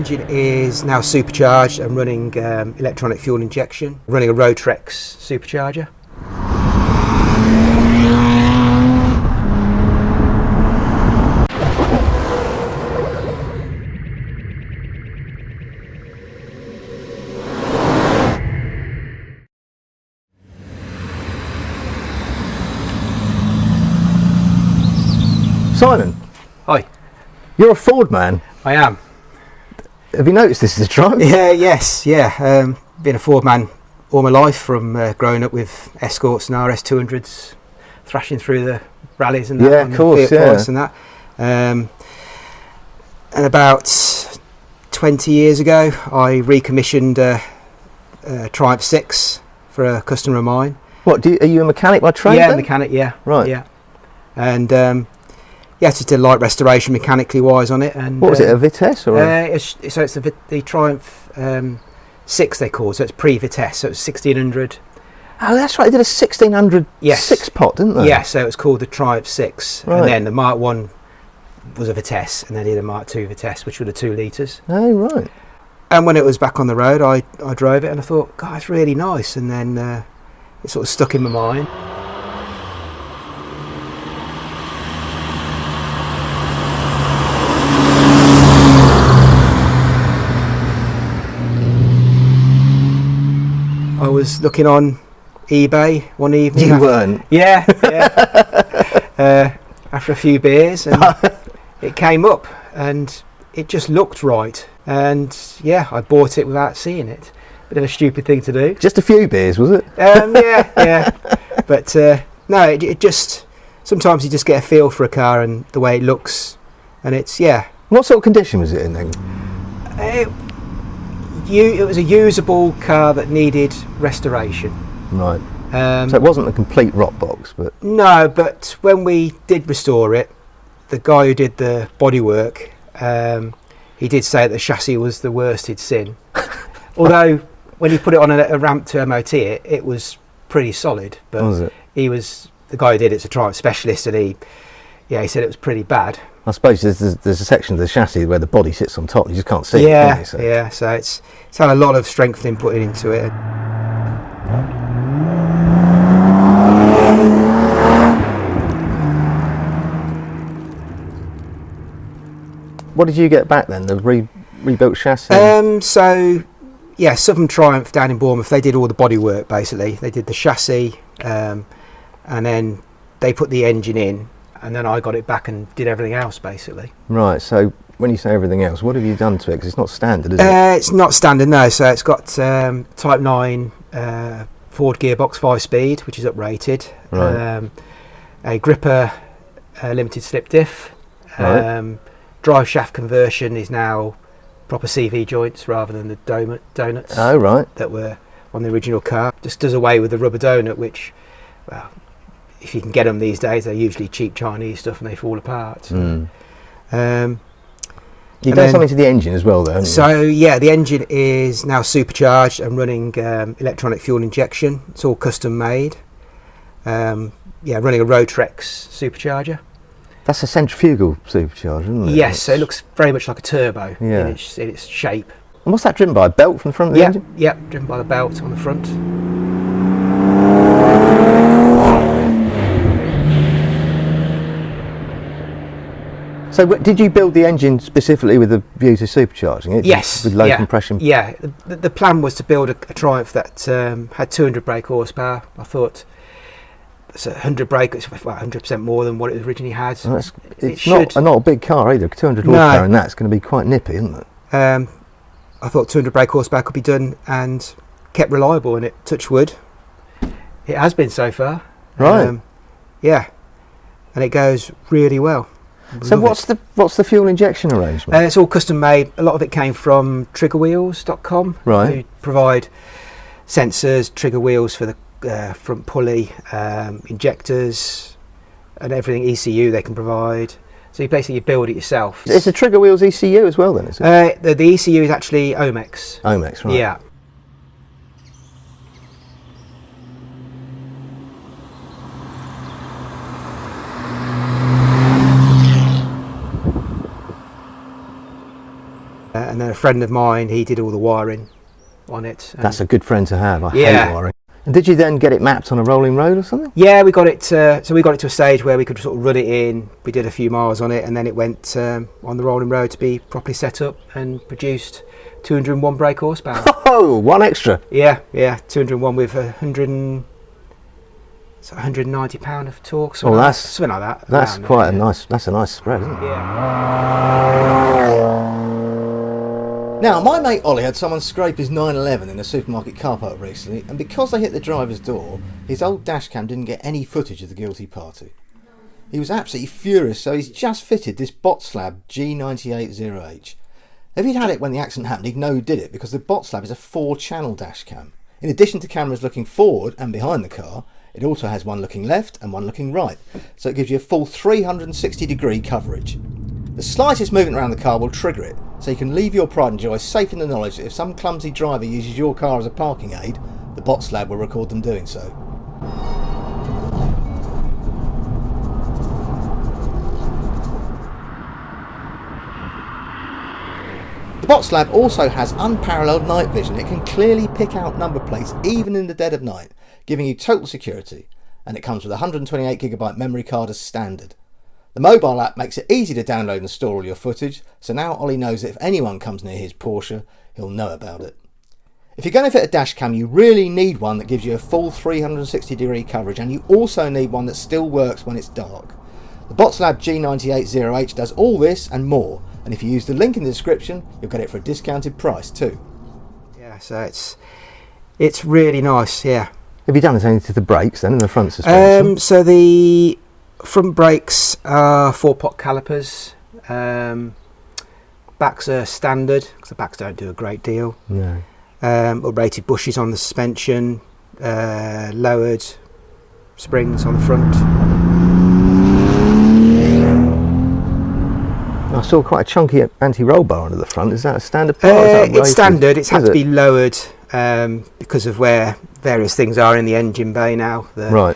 engine is now supercharged and running electronic fuel injection, running a Rotrex supercharger. Simon, Hi. you're a Ford man. I am. Have you noticed this is a Triumph? Yeah. Been a Ford man all my life, from growing up with Escorts and RS200s, thrashing through the rallies and that. Yeah, of course, Fiat Force and that. And about 20 years ago, I recommissioned a Triumph 6 for a customer of mine. What, are you a mechanic by trade? Yeah, then? mechanic, yeah. Right. Yeah. And just did light restoration mechanically wise on it. And What was it, a Vitesse? Or it's the Triumph 6 they call it, so it's pre-Vitesse, so it's 1600. Oh, that's right, they did a 1600 Yes. 6-pot, didn't they? Yeah, so it was called the Triumph 6. Right. And then the Mark 1 was a Vitesse, and then he had a Mark 2 Vitesse, which were the 2 litres. Oh, right. And when it was back on the road, I drove it and I thought, God, it's really nice. And then it sort of stuck in my mind. I was looking on eBay one evening. You weren't? Yeah. After a few beers, and it came up, and it just looked right. And yeah, I bought it without seeing it. Bit of a stupid thing to do. Just a few beers, was it? Yeah. But no, it just, sometimes you just get a feel for a car and the way it looks, and it's, yeah. What sort of condition was it in then? It was a usable car that needed restoration. Right. So it wasn't a complete rot box, but... No, but when we did restore it, the guy who did the bodywork, he did say that the chassis was the worst he'd seen. Although, when he put it on a ramp to MOT it, it was pretty solid. But Was it? The guy who did it's a Triumph specialist, and he said it was pretty bad. I suppose there's a section of the chassis where the body sits on top, you just can't see it, can you? So it's had a lot of strengthening put into it. What did you get back then, the rebuilt chassis? Southern Triumph down in Bournemouth, they did all the body work basically. They did the chassis, and then they put the engine in, and then I got it back and did everything else basically. Right, so when you say everything else, what have you done to it? Because it's not standard, is it? It's not standard, no. So it's got Type 9 Ford gearbox 5-speed, which is uprated. Right. A gripper limited slip diff. Right. Drive shaft conversion is now proper CV joints rather than the donuts Oh, right. that were on the original car. Just does away with the rubber donut, which, well, if you can get them these days, they're usually cheap Chinese stuff and they fall apart. You've done something to the engine as well, though, haven't you? So yeah, the engine is now supercharged and running electronic fuel injection. It's all custom made. Running a Rotrex supercharger. That's a centrifugal supercharger, isn't it? Yes, so it looks very much like a turbo Yeah. in its shape. And what's that driven by? A belt from the front of the engine? Yeah, driven by the belt on the front. So did you build the engine specifically with a view to supercharging it? Yes. With low compression? Yeah, the plan was to build a Triumph that had 200 brake horsepower. I thought it's 100 brake, it's 100% more than what it originally had. Well, it's not a big car either. 200 horsepower and that's going to be quite nippy, isn't it? I thought 200 brake horsepower could be done and kept reliable, and it, touch wood, it has been so far. Right. Yeah, and it goes really well. So what's the fuel injection arrangement? It's all custom made. A lot of it came from triggerwheels.com. Right. Who provide sensors, trigger wheels for the front pulley, injectors, and everything ECU they can provide. So you basically build it yourself. It's a trigger wheels ECU as well, then, is it? The ECU is actually Omex. Omex, right. Yeah. And then a friend of mine, he did all the wiring on it. That's a good friend to have. I Yeah. hate wiring. And did you then get it mapped on a rolling road or something? Yeah, we got it. So we got it to a stage where we could sort of run it in. We did a few miles on it, and then it went on the rolling road to be properly set up and produced 201 brake horsepower. Oh, one extra. Yeah, 201 with 190 pound of torque. Oh, that's something like that. That's around quite there, a yeah. nice. That's a nice spread, isn't it? Yeah. Now, my mate Ollie had someone scrape his 911 in a supermarket car park recently, and because they hit the driver's door, his old dash cam didn't get any footage of the guilty party. He was absolutely furious, so he's just fitted this bot slab G980H. If he'd had it when the accident happened, he'd know who did it, because the bot slab is a 4-channel dash cam. In addition to cameras looking forward and behind the car, it also has one looking left and one looking right, so it gives you a full 360-degree coverage. The slightest movement around the car will trigger it, so you can leave your pride and joy safe in the knowledge that if some clumsy driver uses your car as a parking aid, the bot slab will record them doing so. The bot slab also has unparalleled night vision. It can clearly pick out number plates even in the dead of night, giving you total security, and it comes with a 128GB memory card as standard. The mobile app makes it easy to download and store all your footage, so now Ollie knows that if anyone comes near his Porsche, he'll know about it. If you're going to fit a dash cam, you really need one that gives you a full 360-degree coverage, and you also need one that still works when it's dark. The BotSlab G980H does all this and more, and if you use the link in the description, you'll get it for a discounted price too. Yeah, so it's really nice. Yeah. Have you done anything to the brakes then, in the front suspension? So the front brakes are 4-pot calipers. Backs are standard because the backs don't do a great deal. No. Uprated bushes on the suspension, lowered springs on the front. I saw quite a chunky anti-roll bar under the front. Is that a standard part? Or is that It's rated? standard. It's had Is to it? be lowered because of where various things are in the engine bay now. The Right.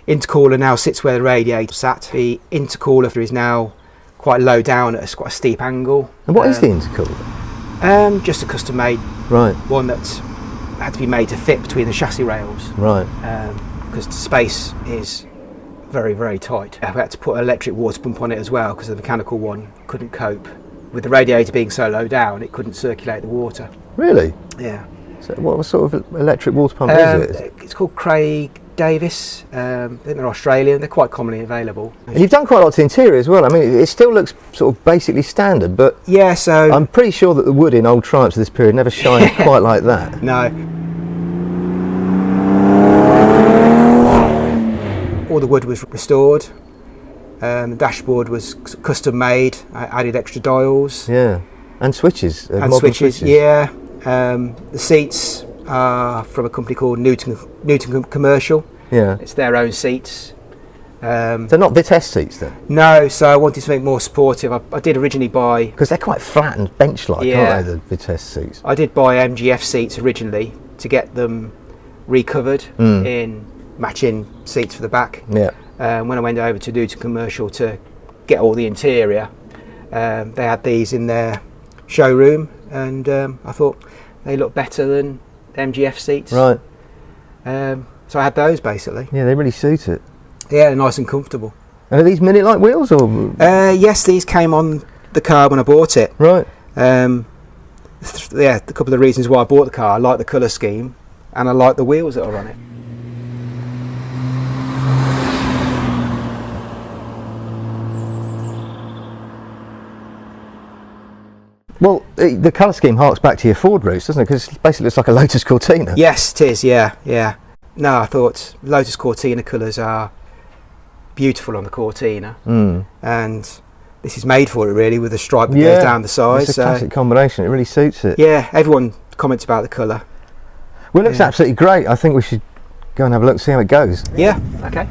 intercooler now sits where the radiator sat. The intercooler is now quite low down at quite a steep angle. And what is the intercooler? Just a custom-made Right. one that had to be made to fit between the chassis rails Right. because the space is very, very tight. We had to put an electric water pump on it as well because the mechanical one couldn't cope. With the radiator being so low down, it couldn't circulate the water. Really? Yeah. So what sort of electric water pump is it? It's called Craig Davis. I think they're Australian. They're quite commonly available. And you've done quite a lot to the interior as well. I mean, it still looks sort of basically standard, but Yeah, so I'm pretty sure that the wood in old Triumphs of this period never shined quite like that. no. All the wood was restored. The dashboard was custom made. I added extra dials Yeah. And switches. and modern switches. Yeah. The seats are from a company called Newton Commercial. Yeah. It's their own seats. They're not Vitesse seats then? No, so I wanted something more supportive. I did originally buy. Because they're quite flat and bench-like, Yeah. aren't they, the Vitesse seats? I did buy MGF seats originally to get them recovered in matching seats for the back. Yeah. When I went over to Newton Commercial to get all the interior, they had these in their showroom, and I thought they looked better than MGF seats. Right. So I had those basically. Yeah, they really suit it. Yeah, nice and comfortable. And are these Minute-like wheels or? Yes, these came on the car when I bought it. Right. Yeah, a couple of the reasons why I bought the car. I like the colour scheme, and I like the wheels that are on it. Well, the colour scheme harks back to your Ford roots, doesn't it? Because it basically looks like a Lotus Cortina. Yes, it is. Yeah. No, I thought Lotus Cortina colours are beautiful on the Cortina, and this is made for it really, with a stripe that goes down the side. It's a classic combination. It really suits it. Yeah, everyone comments about the colour. Well, it looks absolutely great. I think we should go and have a look and see how it goes. Yeah. Okay.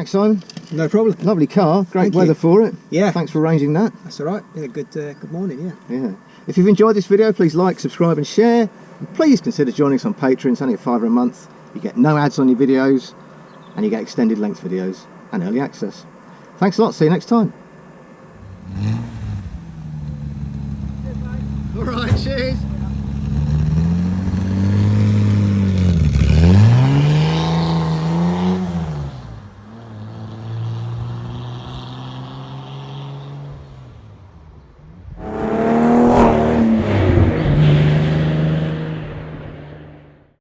back, Simon. No problem. Lovely car, great Thank weather you. for it. Yeah. Thanks for arranging that. That's all right. Yeah, good morning, yeah. Yeah. If you've enjoyed this video, please like, subscribe and share. And please consider joining us on Patreon. It's only at £5 a month. You get no ads on your videos and you get extended length videos and early access. Thanks a lot. See you next time. All right, cheers.